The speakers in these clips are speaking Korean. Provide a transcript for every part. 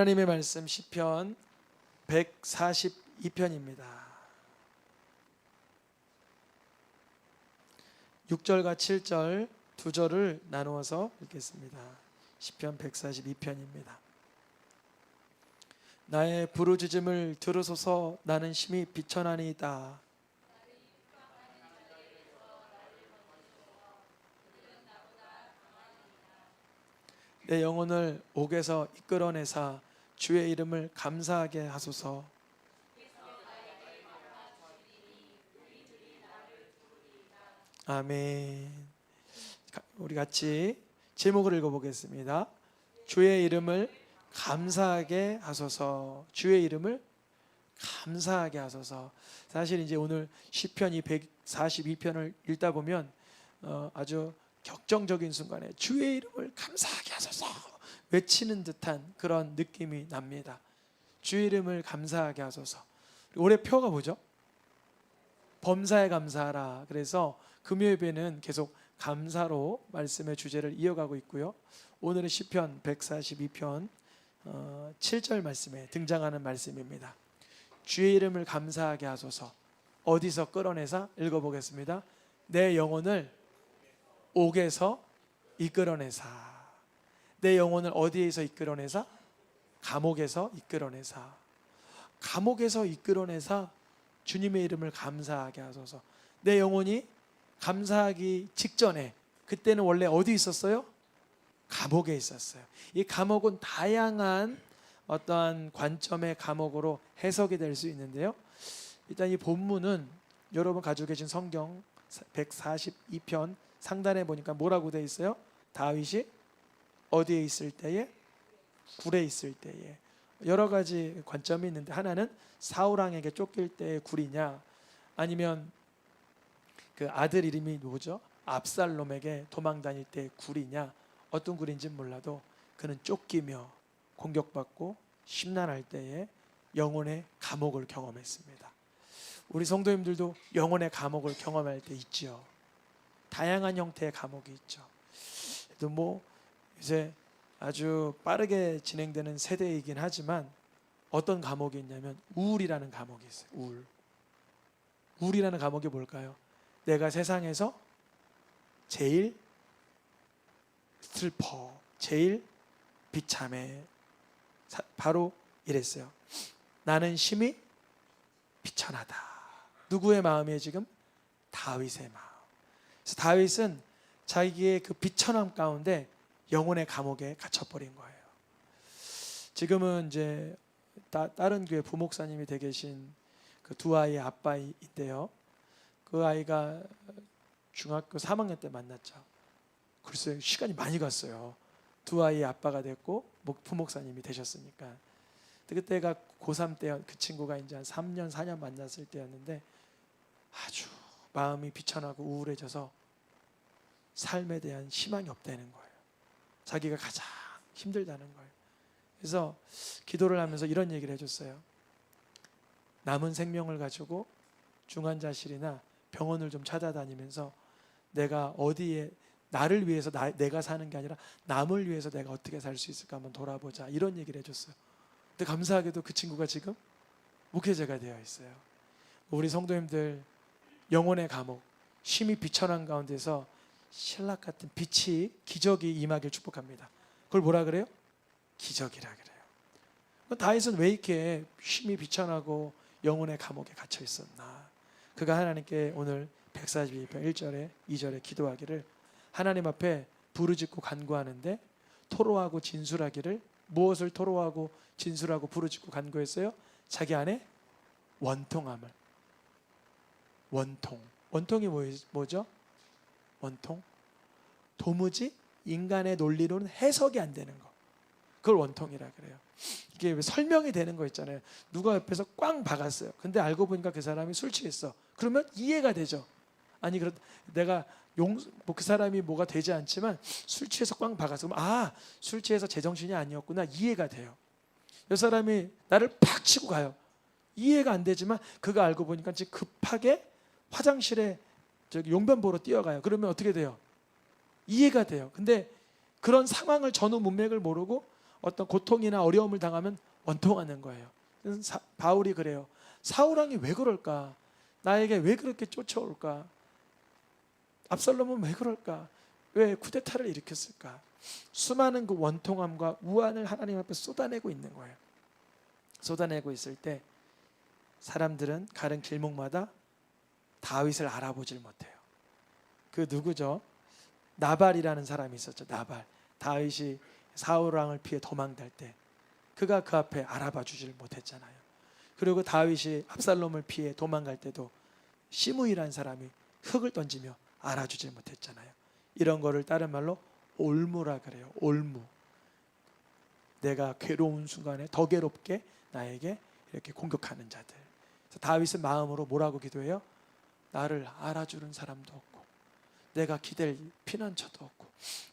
하나님의 말씀 시편 142편입니다. 6절과 7절 두 절을 나누어서 읽겠습니다. 시편 142편입니다. 나의 부르짖음을 들으소서. 나는 심히 비천하니이다. 내 영혼을 옥에서 이끌어내사 주의 이름을 감사하게 하소서. 아멘. 우리 같이 제목을 읽어보겠습니다. 주의 이름을 감사하게 하소서. 주의 이름을 감사하게 하소서. 사실 이제 오늘 시편 이 142편을 읽다 보면 아주 격정적인 순간에 주의 이름을 감사하게 하소서 외치는 듯한 그런 느낌이 납니다. 주의 이름을 감사하게 하소서. 올해 표가 뭐죠? 범사에 감사하라. 그래서 금요일에는 계속 감사로 말씀의 주제를 이어가고 있고요. 오늘은 시편 142편 7절 말씀에 등장하는 말씀입니다. 주의 이름을 감사하게 하소서. 어디서 끌어내서 읽어보겠습니다. 내 영혼을 옥에서 이끌어내사. 내 영혼을 어디에서 이끌어내사? 감옥에서 이끌어내사. 감옥에서 이끌어내사 주님의 이름을 감사하게 하소서. 내 영혼이 감사하기 직전에, 그때는 원래 어디 있었어요? 감옥에 있었어요. 이 감옥은 다양한 어떠한 관점의 감옥으로 해석이 될 수 있는데요. 일단 이 본문은 여러분 가지고 계신 성경 142편 상단에 보니까 뭐라고 되어 있어요? 다윗이 어디에 있을 때에? 굴에 있을 때에. 여러 가지 관점이 있는데, 하나는 사울왕에게 쫓길 때의 굴이냐, 아니면 그 아들 이름이 뭐죠? 압살롬에게 도망 다닐 때의 굴이냐, 어떤 굴인지는 몰라도 그는 쫓기며 공격받고 심란할 때에 영혼의 감옥을 경험했습니다. 우리 성도님들도 영혼의 감옥을 경험할 때 있죠. 다양한 형태의 감옥이 있죠. 또 뭐 이제 아주 빠르게 진행되는 세대이긴 하지만 어떤 감옥이 있냐면 우울이라는 감옥이 있어요. 우울이라는 감옥이 뭘까요? 내가 세상에서 제일 슬퍼, 제일 비참해. 바로 이랬어요. 나는 심히 비천하다. 누구의 마음이에요 지금? 다윗의 마음. 그래서 다윗은 자기의 그 비천함 가운데 영혼의 감옥에 갇혀버린 거예요. 지금은 이제 다른 교회 부목사님이 되 계신 그 두 아이의 아빠인데요. 그 아이가 중학교 3학년 때 만났죠. 글쎄요, 시간이 많이 갔어요. 두 아이의 아빠가 됐고 부목사님이 되셨으니까. 그때가 고3 때, 그 친구가 이제 한 3년 4년 만났을 때였는데 아주 마음이 비천하고 우울해져서 삶에 대한 희망이 없다는 거예요. 자기가 가장 힘들다는 거예요. 그래서 기도를 하면서 이런 얘기를 해줬어요. 남은 생명을 가지고 중환자실이나 병원을 좀 찾아다니면서 내가 어디에, 나를 위해서 내가 사는 게 아니라 남을 위해서 내가 어떻게 살 수 있을까 한번 돌아보자, 이런 얘기를 해줬어요. 근데 감사하게도 그 친구가 지금 목회자가 되어 있어요. 우리 성도님들 영혼의 감옥, 심히 비천한 가운데서 신락 같은 빛이, 기적이 임하길 축복합니다. 그걸 뭐라 그래요? 기적이라 그래요. 다윗은 왜 이렇게 심히 비천하고 영혼의 감옥에 갇혀 있었나? 그가 하나님께 오늘 142편 1절에 2절에 기도하기를, 하나님 앞에 부르짖고 간구하는데 토로하고 진술하기를, 무엇을 토로하고 진술하고 부르짖고 간구했어요? 자기 안에 원통함을. 원통이 뭐죠? 원통? 도무지 인간의 논리로는 해석이 안 되는 거, 그걸 원통이라 그래요. 이게 왜 설명이 되는 거 있잖아요. 누가 옆에서 꽝 박았어요. 근데 알고 보니까 그 사람이 술 취했어. 그러면 이해가 되죠. 아니, 내가 그 사람이 뭐가 되지 않지만 술 취해서 꽝 박았어. 그럼 술 취해서 제정신이 아니었구나, 이해가 돼요. 이 사람이 나를 팍 치고 가요. 이해가 안 되지만 그가 알고 보니까 지금 급하게 화장실에 용변 보러 뛰어가요. 그러면 어떻게 돼요? 이해가 돼요. 근데 그런 상황을 전후 문맥을 모르고 어떤 고통이나 어려움을 당하면 원통하는 거예요. 바울이 그래요. 사울 왕이 왜 그럴까? 나에게 왜 그렇게 쫓아올까? 압살롬은 왜 그럴까? 왜 쿠데타를 일으켰을까? 수많은 그 원통함과 우환을 하나님 앞에 쏟아내고 있는 거예요. 쏟아내고 있을 때 사람들은 가는 길목마다 다윗을 알아보질 못해요. 그 누구죠? 나발이라는 사람이 있었죠. 나발. 다윗이 사울 왕을 피해 도망갈 때 그가 그 앞에 알아봐 주질 못했잖아요. 그리고 다윗이 압살롬을 피해 도망갈 때도 시므이라는 사람이 흙을 던지며 알아주질 못했잖아요. 이런 거를 다른 말로 올무라 그래요. 올무. 내가 괴로운 순간에 더 괴롭게 나에게 이렇게 공격하는 자들. 그래서 다윗은 마음으로 뭐라고 기도해요? 나를 알아주는 사람도 없고 내가 기댈 피난처도 없고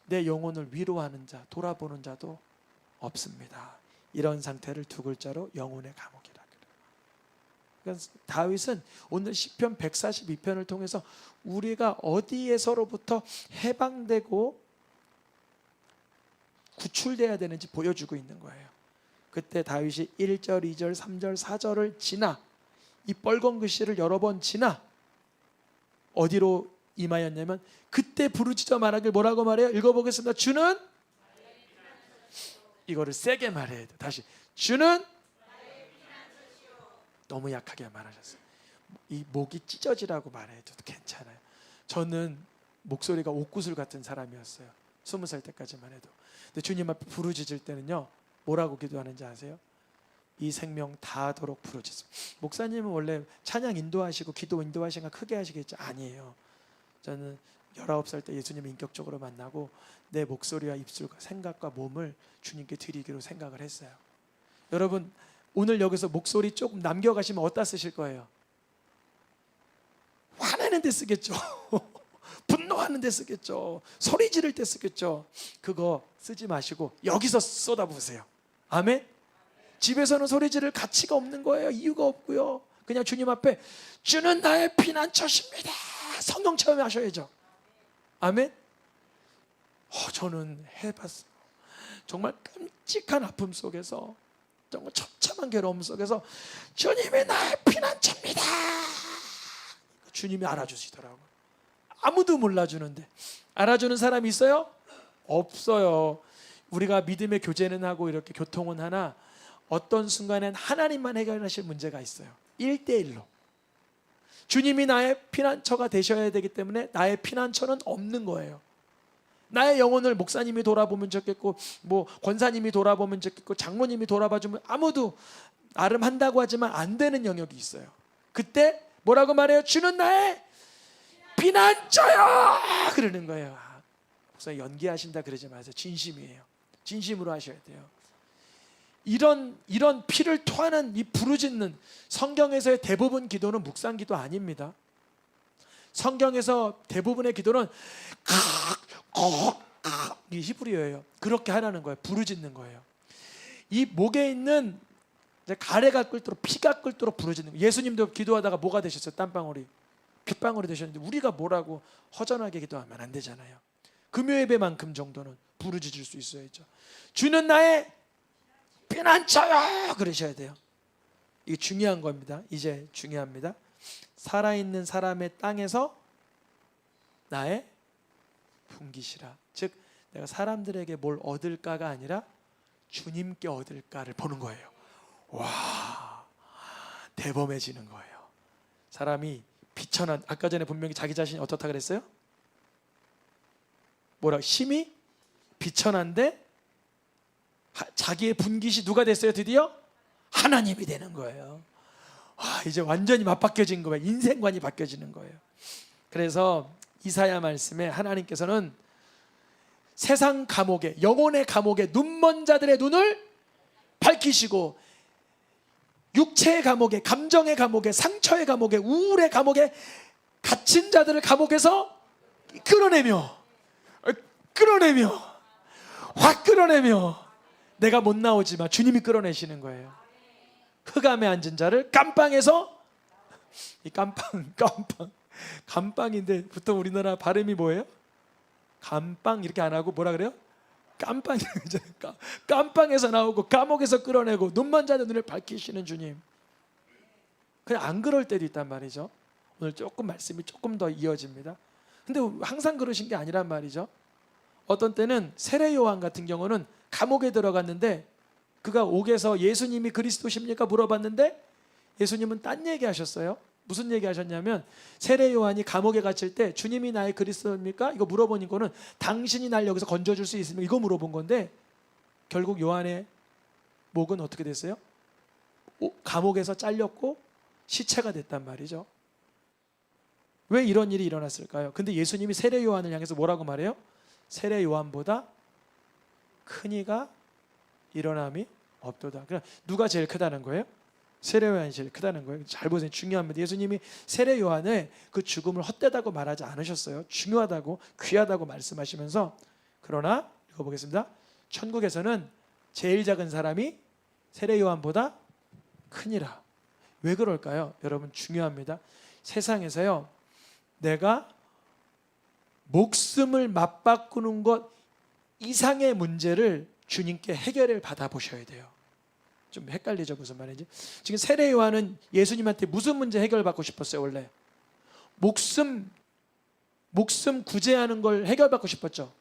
내 영혼을 위로하는 자, 돌아보는 자도 없습니다. 이런 상태를 두 글자로 영혼의 감옥이라 그래요. 그러니까 다윗은 오늘 시편 142편을 통해서 우리가 어디에서로부터 해방되고 구출돼야 되는지 보여주고 있는 거예요. 그때 다윗이 1절, 2절, 3절, 4절을 지나 이 빨간 글씨를 여러 번 지나 어디로 임하였냐면 그때 부르짖어 말하길 뭐라고 말해요? 읽어보겠습니다. 주는 이거를 세게 말해야 돼. 다시 주는 너무 약하게 말하셨어요. 이 목이 찢어지라고 말해도 괜찮아요. 저는 목소리가 옥구슬 같은 사람이었어요. 20살 때까지만 해도. 근데 주님 앞에 부르짖을 때는요 뭐라고 기도하는지 아세요? 이 생명 다하도록 부르짖어. 목사님은 원래 찬양 인도하시고 기도 인도하시는 거 크게 하시겠죠? 아니에요. 저는 19살 때 예수님을 인격적으로 만나고 내 목소리와 입술과 생각과 몸을 주님께 드리기로 생각을 했어요. 여러분 오늘 여기서 목소리 조금 남겨가시면 어디다 쓰실 거예요? 화내는 데 쓰겠죠. 분노하는 데 쓰겠죠. 소리 지를 때 쓰겠죠. 그거 쓰지 마시고 여기서 쏟아부으세요. 아멘? 집에서는 소리 지를 가치가 없는 거예요. 이유가 없고요. 그냥 주님 앞에 주는 나의 피난처십니다. 성령 체험하셔야죠. 아멘? 저는 해봤어요. 정말 끔찍한 아픔 속에서 정말 처참한 괴로움 속에서 주님이 나의 피난처입니다. 주님이 알아주시더라고요. 아무도 몰라주는데 알아주는 사람이 있어요? 없어요. 우리가 믿음의 교제는 하고 이렇게 교통은 하나 어떤 순간엔 하나님만 해결하실 문제가 있어요. 1대1로. 주님이 나의 피난처가 되셔야 되기 때문에 나의 피난처는 없는 거예요. 나의 영혼을 목사님이 돌아보면 좋겠고 뭐 권사님이 돌아보면 좋겠고 장모님이 돌아봐주면 아무도 나름 한다고 하지만 안 되는 영역이 있어요. 그때 뭐라고 말해요? 주는 나의 피난처요! 그러는 거예요. 목사님 연기하신다 그러지 마세요. 진심이에요. 진심으로 하셔야 돼요. 이런 피를 토하는 이 부르짖는 성경에서의 대부분 기도는 묵상 기도 아닙니다. 성경에서 대부분의 기도는 이 히브리어예요. 그렇게 하라는 거예요. 부르짖는 거예요. 이 목에 있는 가래가 끓도록 피가 끓도록 부르짖는 거예요. 예수님도 기도하다가 뭐가 되셨어요? 땀방울이 핏방울이 되셨는데 우리가 뭐라고 허전하게 기도하면 안 되잖아요. 금요예배만큼 정도는 부르짖을 수 있어야죠. 주는 나의 피난처요! 그러셔야 돼요. 이게 중요한 겁니다. 이제 중요합니다. 살아있는 사람의 땅에서 나의 분기시라. 즉 내가 사람들에게 뭘 얻을까가 아니라 주님께 얻을까를 보는 거예요. 와, 대범해지는 거예요. 사람이 비천한, 아까 전에 분명히 자기 자신이 어떻다 그랬어요? 뭐라? 심히 비천한데 자기의 분깃이 누가 됐어요? 드디어 하나님이 되는 거예요. 이제 완전히 맞바뀌어진 거예요. 인생관이 바뀌어지는 거예요. 그래서 이사야 말씀에 하나님께서는 세상 감옥에, 영혼의 감옥에 눈먼 자들의 눈을 밝히시고 육체의 감옥에, 감정의 감옥에, 상처의 감옥에, 우울의 감옥에 갇힌 자들을 감옥에서 끌어내며 확 끌어내며 내가 못 나오지만 주님이 끌어내시는 거예요. 흑암에 앉은 자를 감방에서, 이 감방인데 보통 우리나라 발음이 뭐예요? 감방 이렇게 안 하고 뭐라 그래요? 깜빵에서 나오고 감옥에서 끌어내고 눈먼 자의 눈을 밝히시는 주님. 그냥 안 그럴 때도 있단 말이죠. 오늘 조금 말씀이 조금 더 이어집니다. 근데 항상 그러신 게 아니란 말이죠. 어떤 때는 세례 요한 같은 경우는 감옥에 들어갔는데 그가 옥에서 예수님이 그리스도십니까 물어봤는데 예수님은 딴 얘기 하셨어요. 무슨 얘기 하셨냐면 세례 요한이 감옥에 갇힐 때 주님이 나의 그리스도입니까? 이거 물어보니까는 당신이 날 여기서 건져줄 수 있습니까? 이거 물어본 건데 결국 요한의 목은 어떻게 됐어요? 감옥에서 잘렸고 시체가 됐단 말이죠. 왜 이런 일이 일어났을까요? 근데 예수님이 세례 요한을 향해서 뭐라고 말해요? 세례 요한보다 큰 이가 일어남이 없도다. 그럼 누가 제일 크다는 거예요? 세례 요한이 제일 크다는 거예요. 잘 보세요. 중요합니다. 예수님이 세례 요한의 그 죽음을 헛되다고 말하지 않으셨어요. 중요하다고 귀하다고 말씀하시면서 그러나 읽어보겠습니다. 천국에서는 제일 작은 사람이 세례 요한보다 크니라. 왜 그럴까요? 여러분 중요합니다. 세상에서요 내가 목숨을 맞바꾸는 것 이상의 문제를 주님께 해결을 받아보셔야 돼요. 좀 헷갈리죠? 무슨 말인지. 지금 세례 요한은 예수님한테 무슨 문제 해결받고 싶었어요? 원래 목숨 구제하는 걸 해결받고 싶었죠.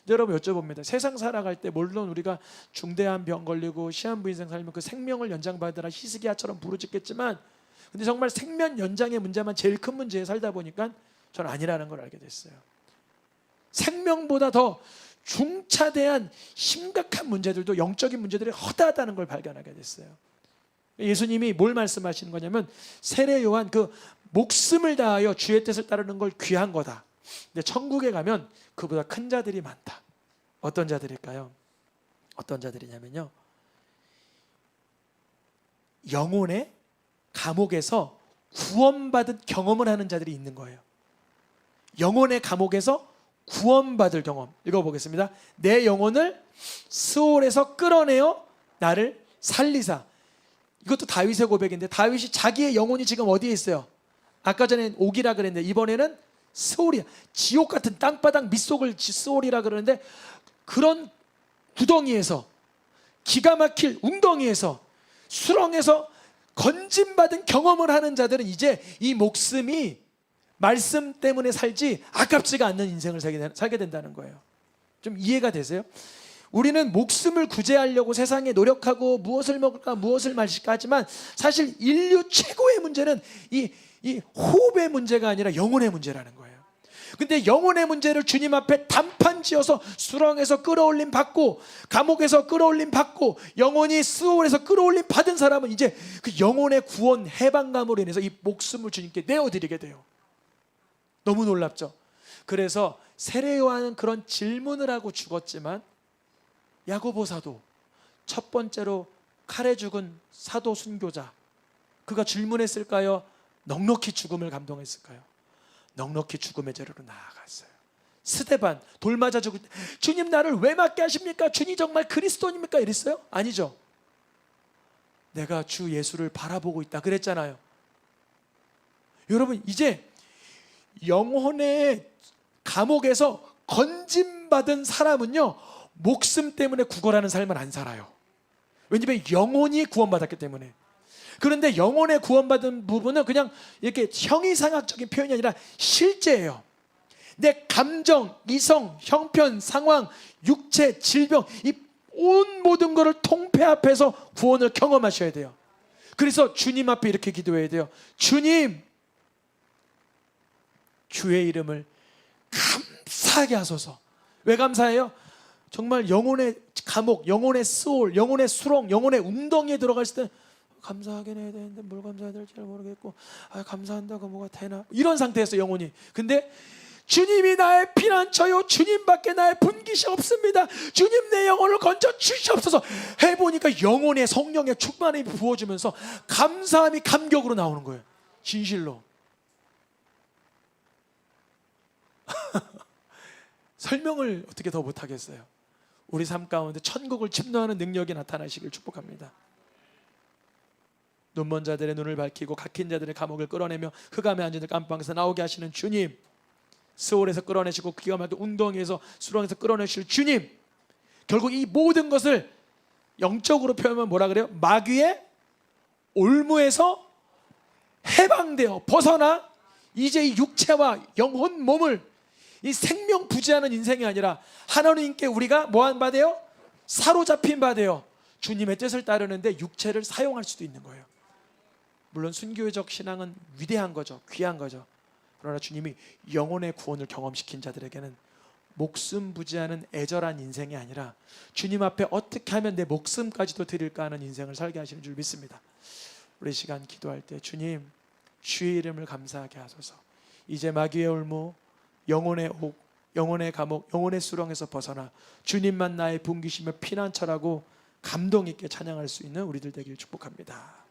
여러분 여쭤봅니다. 세상 살아갈 때 물론 우리가 중대한 병 걸리고 시한부 인생 살면 그 생명을 연장받으라 히스기야처럼 부르짖겠지만 근데 정말 생명 연장의 문제만 제일 큰 문제에 살다 보니까 저는 아니라는 걸 알게 됐어요. 생명보다 더 중차대한 심각한 문제들도 영적인 문제들이 허다하다는 걸 발견하게 됐어요. 예수님이 뭘 말씀하시는 거냐면 세례 요한 그 목숨을 다하여 주의 뜻을 따르는 걸 귀한 거다. 근데 천국에 가면 그보다 큰 자들이 많다. 어떤 자들일까요? 어떤 자들이냐면요 영혼의 감옥에서 구원받은 경험을 하는 자들이 있는 거예요. 영혼의 감옥에서 구원받을 경험. 읽어보겠습니다. 내 영혼을 스올에서 끌어내어 나를 살리사. 이것도 다윗의 고백인데 다윗이 자기의 영혼이 지금 어디에 있어요? 아까 전에 옥이라 그랬는데 이번에는 스올이야. 지옥 같은 땅바닥 밑속을 스올이라 그러는데 그런 구덩이에서 기가 막힐 웅덩이에서 수렁에서 건짐받은 경험을 하는 자들은 이제 이 목숨이 말씀 때문에 살지 아깝지가 않는 인생을 살게 된다는 거예요. 좀 이해가 되세요? 우리는 목숨을 구제하려고 세상에 노력하고 무엇을 먹을까 무엇을 마실까 하지만 사실 인류 최고의 문제는 이 호흡의 문제가 아니라 영혼의 문제라는 거예요. 근데 영혼의 문제를 주님 앞에 단판 지어서 수렁에서 끌어올림 받고 감옥에서 끌어올림 받고 영혼이 스올에서 끌어올림 받은 사람은 이제 그 영혼의 구원 해방감으로 인해서 이 목숨을 주님께 내어드리게 돼요. 너무 놀랍죠? 그래서 세례 요한은 그런 질문을 하고 죽었지만 야고보 사도 첫 번째로 칼에 죽은 사도 순교자 그가 질문했을까요? 넉넉히 죽음을 감동했을까요? 넉넉히 죽음의 제로로 나아갔어요. 스데반 돌 맞아 죽을 때 주님 나를 왜 맞게 하십니까? 주님 정말 그리스도입니까? 이랬어요? 아니죠. 내가 주 예수를 바라보고 있다 그랬잖아요. 여러분 이제 영혼의 감옥에서 건짐받은 사람은요 목숨 때문에 구걸하는 삶을 안 살아요. 왜냐하면 영혼이 구원받았기 때문에. 그런데 영혼의 구원받은 부분은 그냥 이렇게 형이상학적인 표현이 아니라 실제예요. 내 감정, 이성, 형편, 상황, 육체, 질병 이 온 모든 것을 통폐합해서 구원을 경험하셔야 돼요. 그래서 주님 앞에 이렇게 기도해야 돼요. 주님 주의 이름을 감사하게 하소서. 왜 감사해요? 정말 영혼의 감옥, 영혼의 스올, 영혼의 수렁, 영혼의 웅덩이에 들어갔을 때 감사하긴 해야 되는데 뭘 감사해야 될지 잘 모르겠고 감사한다고 뭐가 되나 이런 상태였어 영혼이. 근데 주님이 나의 피난처요 주님밖에 나의 분깃이 없습니다. 주님 내 영혼을 건져 주시옵소서 해보니까 영혼의 성령의 충만함이 부어지면서 감사함이 감격으로 나오는 거예요. 진실로. 설명을 어떻게 더 못하겠어요. 우리 삶 가운데 천국을 침노하는 능력이 나타나시길 축복합니다. 눈먼 자들의 눈을 밝히고 각힌 자들의 감옥을 끌어내며 흑암에 앉은 깜방에서 나오게 하시는 주님, 스올에서 끌어내시고 기가 막힌 웅덩이에서 수렁에서 끌어내실 주님, 결국 이 모든 것을 영적으로 표현하면 뭐라 그래요? 마귀의 올무에서 해방되어 벗어나 이제 이 육체와 영혼 몸을 이 생명 부지하는 인생이 아니라 하나님께 우리가 뭐한 바돼요? 사로잡힌 바돼요. 주님의 뜻을 따르는데 육체를 사용할 수도 있는 거예요. 물론 순교적 신앙은 위대한 거죠. 귀한 거죠. 그러나 주님이 영혼의 구원을 경험시킨 자들에게는 목숨 부지하는 애절한 인생이 아니라 주님 앞에 어떻게 하면 내 목숨까지도 드릴까 하는 인생을 살게 하시는 줄 믿습니다. 우리 시간 기도할 때 주님 주의 이름을 감사하게 하소서. 이제 마귀의 올무, 영혼의 옥, 영혼의 감옥, 영혼의 수렁에서 벗어나 주님만 나의 분기시며 피난처라고 감동 있게 찬양할 수 있는 우리들 되기를 축복합니다.